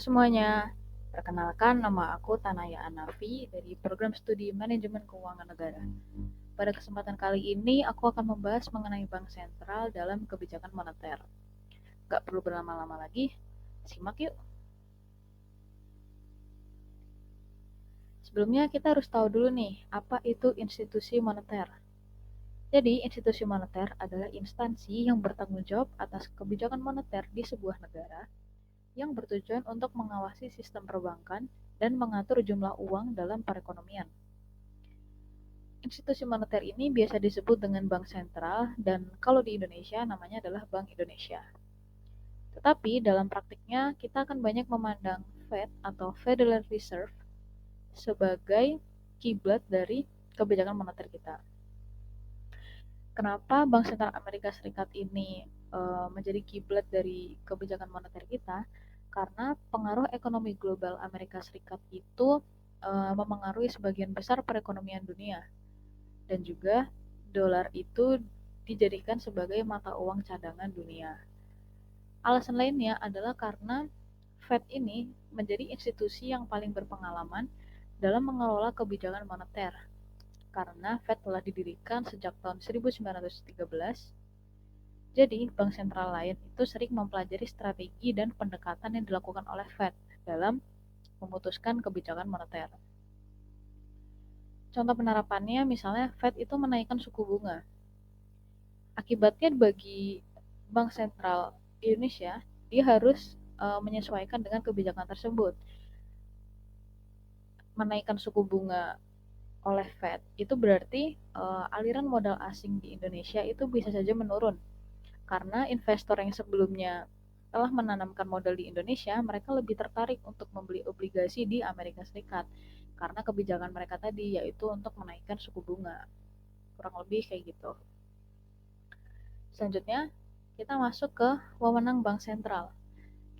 semuanya, perkenalkan nama aku Tanaya Anafi dari Program Studi Manajemen Keuangan Negara. Pada kesempatan kali ini, aku akan membahas mengenai Bank Sentral dalam kebijakan moneter. Gak perlu berlama-lama lagi, simak yuk. Sebelumnya kita harus tahu dulu nih, apa itu institusi moneter. Jadi, institusi moneter adalah instansi yang bertanggung jawab atas kebijakan moneter di sebuah negara yang bertujuan untuk mengawasi sistem perbankan dan mengatur jumlah uang dalam perekonomian. Institusi moneter ini biasa disebut dengan bank sentral dan kalau di Indonesia namanya adalah Bank Indonesia. Tetapi dalam praktiknya kita akan banyak memandang Fed atau Federal Reserve sebagai kiblat dari kebijakan moneter kita. Kenapa Bank Sentral Amerika Serikat ini menjadi kiblat dari kebijakan moneter kita? Karena pengaruh ekonomi global Amerika Serikat itu memengaruhi sebagian besar perekonomian dunia dan juga dolar itu dijadikan sebagai mata uang cadangan dunia. Alasan lainnya adalah karena Fed ini menjadi institusi yang paling berpengalaman dalam mengelola kebijakan moneter karena Fed telah didirikan sejak tahun 1913. Jadi, bank sentral lain itu sering mempelajari strategi dan pendekatan yang dilakukan oleh Fed dalam memutuskan kebijakan moneter. Contoh penerapannya misalnya Fed itu menaikkan suku bunga. Akibatnya bagi bank sentral Indonesia, dia harus menyesuaikan dengan kebijakan tersebut. Menaikkan suku bunga oleh Fed itu berarti aliran modal asing di Indonesia itu bisa saja menurun karena investor yang sebelumnya telah menanamkan modal di Indonesia, mereka lebih tertarik untuk membeli obligasi di Amerika Serikat karena kebijakan mereka tadi yaitu untuk menaikkan suku bunga. Kurang lebih kayak gitu. Selanjutnya, kita masuk ke wewenang bank sentral.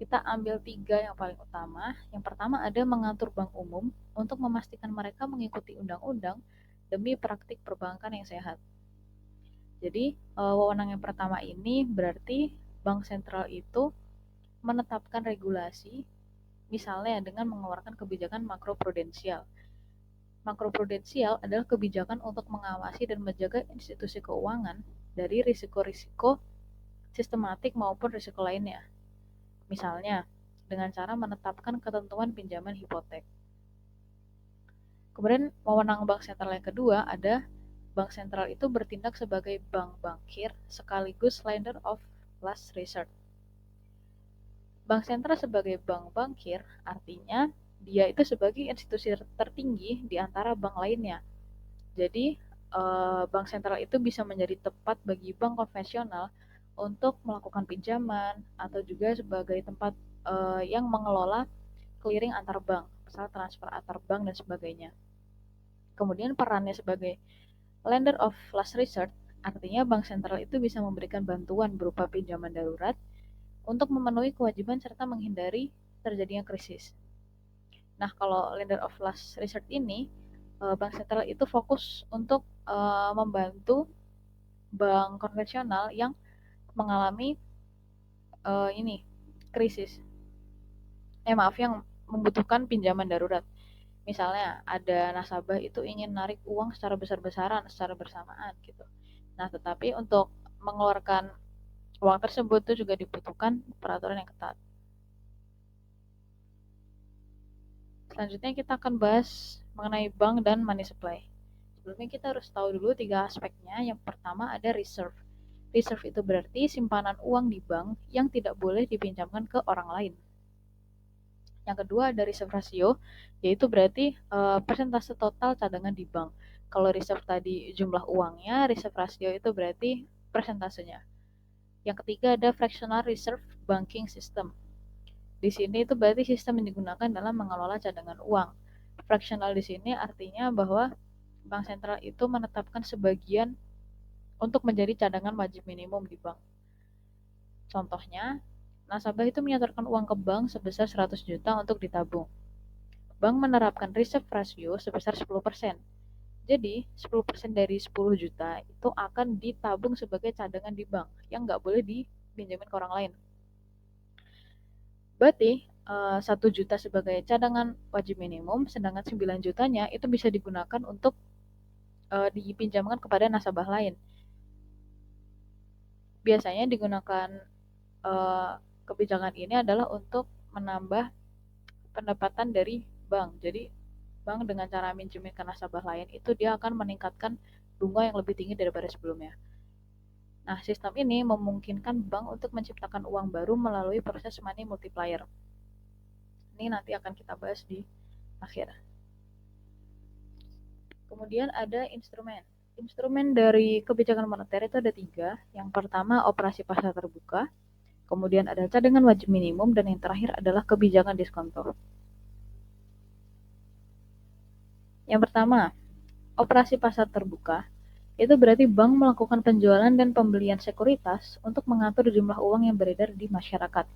Kita ambil 3 yang paling utama. Yang pertama ada mengatur bank umum untuk memastikan mereka mengikuti undang-undang demi praktik perbankan yang sehat. Jadi, wewenang yang pertama ini berarti bank sentral itu menetapkan regulasi, misalnya dengan mengeluarkan kebijakan makroprudensial. Makroprudensial adalah kebijakan untuk mengawasi dan menjaga institusi keuangan dari risiko-risiko sistematik maupun risiko lainnya. Misalnya, dengan cara menetapkan ketentuan pinjaman hipotek. Kemudian, wewenang bank sentral yang kedua ada bank sentral itu bertindak sebagai bank bankir sekaligus lender of last resort. Bank sentral sebagai bank bankir artinya dia itu sebagai institusi tertinggi di antara bank lainnya. Jadi, bank sentral itu bisa menjadi tempat bagi bank konvensional untuk melakukan pinjaman atau juga sebagai tempat yang mengelola clearing antar bank, misalnya transfer antar bank dan sebagainya. Kemudian perannya sebagai lender of last resort artinya bank sentral itu bisa memberikan bantuan berupa pinjaman darurat untuk memenuhi kewajiban serta menghindari terjadinya krisis. Nah, kalau lender of last resort ini, bank sentral itu fokus untuk membantu bank konvensional yang mengalami krisis. Maaf, yang membutuhkan pinjaman darurat. Misalnya ada nasabah itu ingin narik uang secara besar-besaran secara bersamaan gitu. Nah, tetapi untuk mengeluarkan uang tersebut itu juga dibutuhkan peraturan yang ketat. Selanjutnya kita akan bahas mengenai bank dan money supply. Sebelumnya kita harus tahu dulu 3 aspeknya. Yang pertama ada reserve. Reserve itu berarti simpanan uang di bank yang tidak boleh dipinjamkan ke orang lain. Yang kedua ada reserve ratio, yaitu berarti persentase total cadangan di bank. Kalau reserve tadi jumlah uangnya, reserve ratio itu berarti persentasenya. Yang ketiga ada fractional reserve banking system. Di sini itu berarti sistem yang digunakan dalam mengelola cadangan uang. Fractional di sini artinya bahwa bank sentral itu menetapkan sebagian untuk menjadi cadangan wajib minimum di bank. Contohnya, nasabah itu menyetorkan uang ke bank sebesar 100 juta untuk ditabung. Bank menerapkan reserve ratio sebesar 10%. Jadi, 10% dari 10 juta itu akan ditabung sebagai cadangan di bank yang nggak boleh dipinjamin ke orang lain. Berarti, 1 juta sebagai cadangan wajib minimum, sedangkan 9 jutanya itu bisa digunakan untuk dipinjamkan kepada nasabah lain. Biasanya digunakan kebijakan ini adalah untuk menambah pendapatan dari bank. Jadi bank dengan cara minjemin ke nasabah lain itu dia akan meningkatkan bunga yang lebih tinggi daripada sebelumnya. Nah, sistem ini memungkinkan bank untuk menciptakan uang baru melalui proses money multiplier. Ini nanti akan kita bahas di akhir. Kemudian ada instrumen. Instrumen dari kebijakan moneter itu ada 3. Yang pertama operasi pasar terbuka, kemudian ada cadangan wajib minimum, dan yang terakhir adalah kebijakan diskonto. Yang pertama, operasi pasar terbuka. Itu berarti bank melakukan penjualan dan pembelian sekuritas untuk mengatur jumlah uang yang beredar di masyarakat.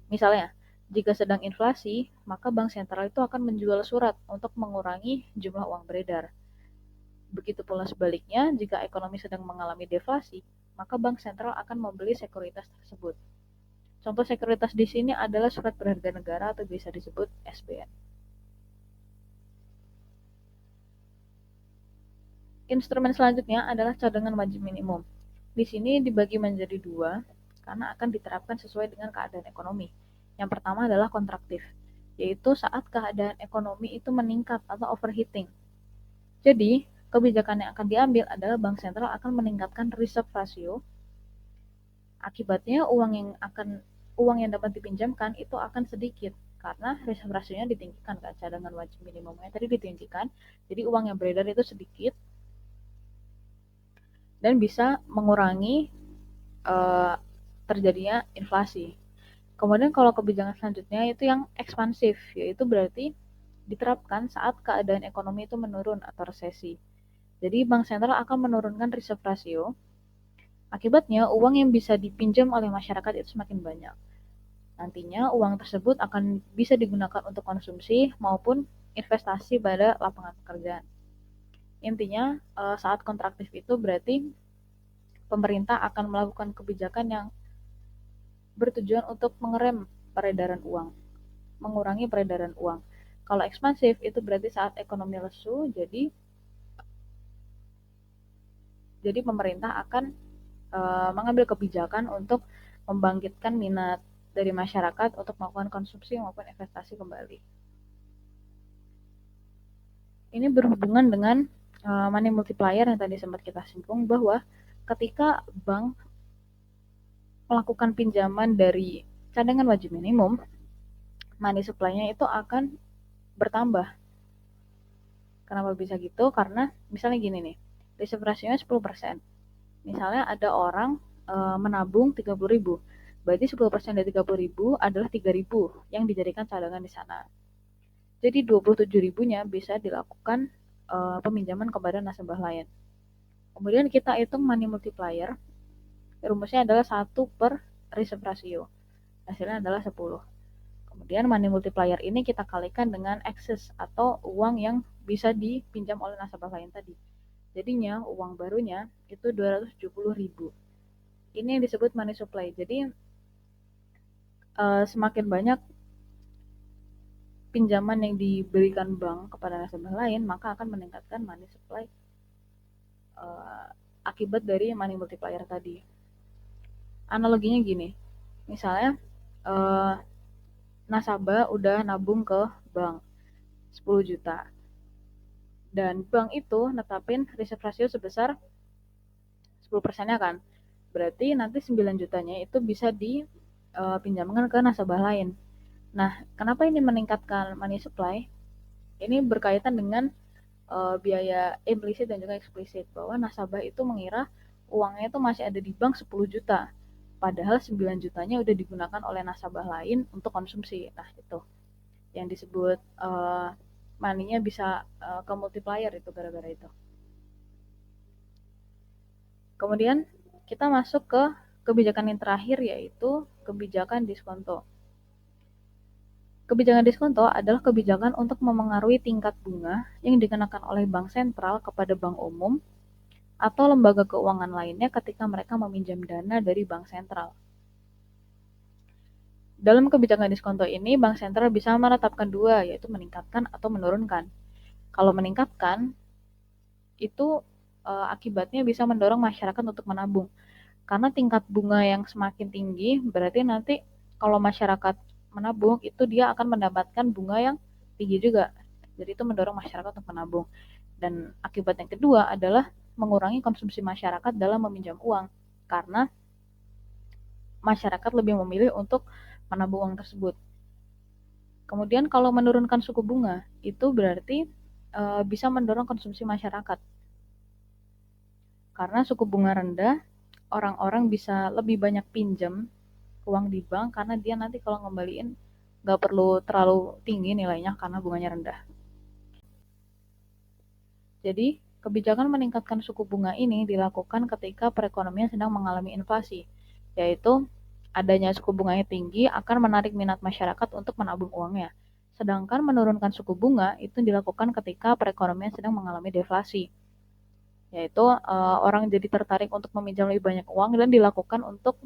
Misalnya, jika sedang inflasi, maka bank sentral itu akan menjual surat untuk mengurangi jumlah uang beredar. Begitu pula sebaliknya, jika ekonomi sedang mengalami deflasi, maka bank sentral akan membeli sekuritas tersebut. Contoh sekuritas di sini adalah surat berharga negara atau bisa disebut SBN. Instrumen selanjutnya adalah cadangan wajib minimum. Di sini dibagi menjadi 2 karena akan diterapkan sesuai dengan keadaan ekonomi. Yang pertama adalah kontraktif, yaitu saat keadaan ekonomi itu meningkat atau overheating. Jadi, kebijakan yang akan diambil adalah bank sentral akan meningkatkan reserve ratio. Akibatnya uang yang dapat dipinjamkan itu akan sedikit karena reserve ratio-nya ditinggikan kan, cadangan wajib minimumnya tadi ditinggikan. Jadi uang yang beredar itu sedikit dan bisa mengurangi terjadinya inflasi. Kemudian kalau kebijakan selanjutnya itu yang ekspansif, yaitu berarti diterapkan saat keadaan ekonomi itu menurun atau resesi. Jadi bank sentral akan menurunkan reserve ratio. Akibatnya uang yang bisa dipinjam oleh masyarakat itu semakin banyak. Nantinya uang tersebut akan bisa digunakan untuk konsumsi maupun investasi pada lapangan pekerjaan. Intinya saat kontraktif itu berarti pemerintah akan melakukan kebijakan yang bertujuan untuk mengerem peredaran uang, mengurangi peredaran uang. Kalau ekspansif itu berarti saat ekonomi lesu, jadi pemerintah akan mengambil kebijakan untuk membangkitkan minat dari masyarakat untuk melakukan konsumsi maupun investasi kembali. Ini berhubungan dengan money multiplier yang tadi sempat kita singgung, bahwa ketika bank melakukan pinjaman dari cadangan wajib minimum, money supply-nya itu akan bertambah. Kenapa bisa gitu? Karena misalnya gini nih, reserve ratio-nya 10%. Misalnya ada orang menabung 30.000, berarti 10% dari 30.000 adalah 3.000 yang dijadikan cadangan di sana. Jadi 27.000-nya bisa dilakukan peminjaman kepada nasabah lain. Kemudian kita hitung money multiplier, rumusnya adalah 1 per reserve ratio, hasilnya adalah 10. Kemudian money multiplier ini kita kalikan dengan excess atau uang yang bisa dipinjam oleh nasabah lain tadi. Jadinya uang barunya itu 270.000. Ini yang disebut money supply. Jadi semakin banyak pinjaman yang diberikan bank kepada nasabah lain, maka akan meningkatkan money supply akibat dari money multiplier tadi. Analoginya gini, misalnya nasabah udah nabung ke bank 10 juta, dan bank itu netapin reserve ratio sebesar 10%-nya kan, berarti nanti 9 jutanya itu bisa dipinjamkan ke nasabah lain. Nah, kenapa ini meningkatkan money supply? Ini berkaitan dengan biaya implisit dan juga eksplisit, bahwa nasabah itu mengira uangnya itu masih ada di bank 10 juta, padahal 9 jutanya udah digunakan oleh nasabah lain untuk konsumsi. Nah, itu yang disebut money-nya bisa ke multiplier itu gara-gara itu. Kemudian kita masuk ke kebijakan yang terakhir, yaitu kebijakan diskonto. Kebijakan diskonto adalah kebijakan untuk memengaruhi tingkat bunga yang dikenakan oleh bank sentral kepada bank umum atau lembaga keuangan lainnya ketika mereka meminjam dana dari bank sentral. Dalam kebijakan diskonto ini, bank sentral bisa menetapkan dua, yaitu meningkatkan atau menurunkan. Kalau meningkatkan, itu akibatnya bisa mendorong masyarakat untuk menabung. Karena tingkat bunga yang semakin tinggi, berarti nanti kalau masyarakat menabung, itu dia akan mendapatkan bunga yang tinggi juga. Jadi itu mendorong masyarakat untuk menabung. Dan akibat yang kedua adalah mengurangi konsumsi masyarakat dalam meminjam uang. Karena masyarakat lebih memilih untuk menabung uang tersebut. Kemudian kalau menurunkan suku bunga, itu berarti bisa mendorong konsumsi masyarakat. Karena suku bunga rendah, orang-orang bisa lebih banyak pinjam uang di bank karena dia nanti kalau ngembaliin nggak perlu terlalu tinggi nilainya karena bunganya rendah. Jadi, kebijakan meningkatkan suku bunga ini dilakukan ketika perekonomian sedang mengalami inflasi, yaitu adanya suku bunganya tinggi akan menarik minat masyarakat untuk menabung uangnya. Sedangkan menurunkan suku bunga itu dilakukan ketika perekonomian sedang mengalami deflasi, yaitu orang jadi tertarik untuk meminjam lebih banyak uang dan dilakukan untuk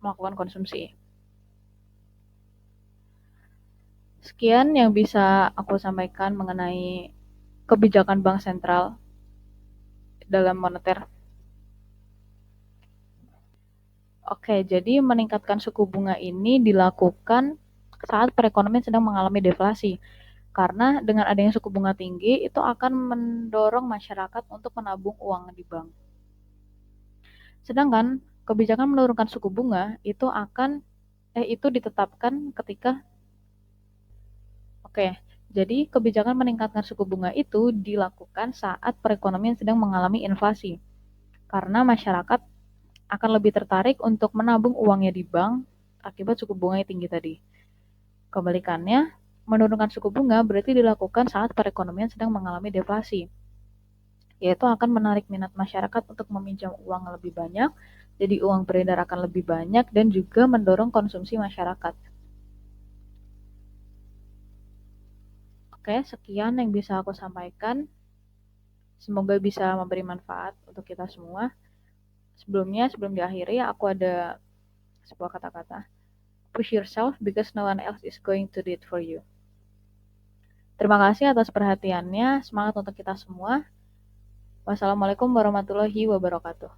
melakukan konsumsi. Sekian yang bisa aku sampaikan mengenai kebijakan bank sentral dalam moneter. Oke, jadi meningkatkan suku bunga ini dilakukan saat perekonomian sedang mengalami deflasi. Karena dengan adanya suku bunga tinggi, itu akan mendorong masyarakat untuk menabung uang di bank. Sedangkan kebijakan menurunkan suku bunga itu ditetapkan ketika jadi kebijakan meningkatkan suku bunga itu dilakukan saat perekonomian sedang mengalami inflasi. Karena masyarakat akan lebih tertarik untuk menabung uangnya di bank akibat suku bunga yang tinggi tadi. Kebalikannya, menurunkan suku bunga berarti dilakukan saat perekonomian sedang mengalami deflasi, yaitu akan menarik minat masyarakat untuk meminjam uang lebih banyak, jadi uang beredar akan lebih banyak dan juga mendorong konsumsi masyarakat. Oke, sekian yang bisa aku sampaikan. Semoga bisa memberi manfaat untuk kita semua. Sebelum diakhiri, aku ada sebuah kata-kata. Push yourself because no one else is going to do it for you. Terima kasih atas perhatiannya. Semangat untuk kita semua. Wassalamualaikum warahmatullahi wabarakatuh.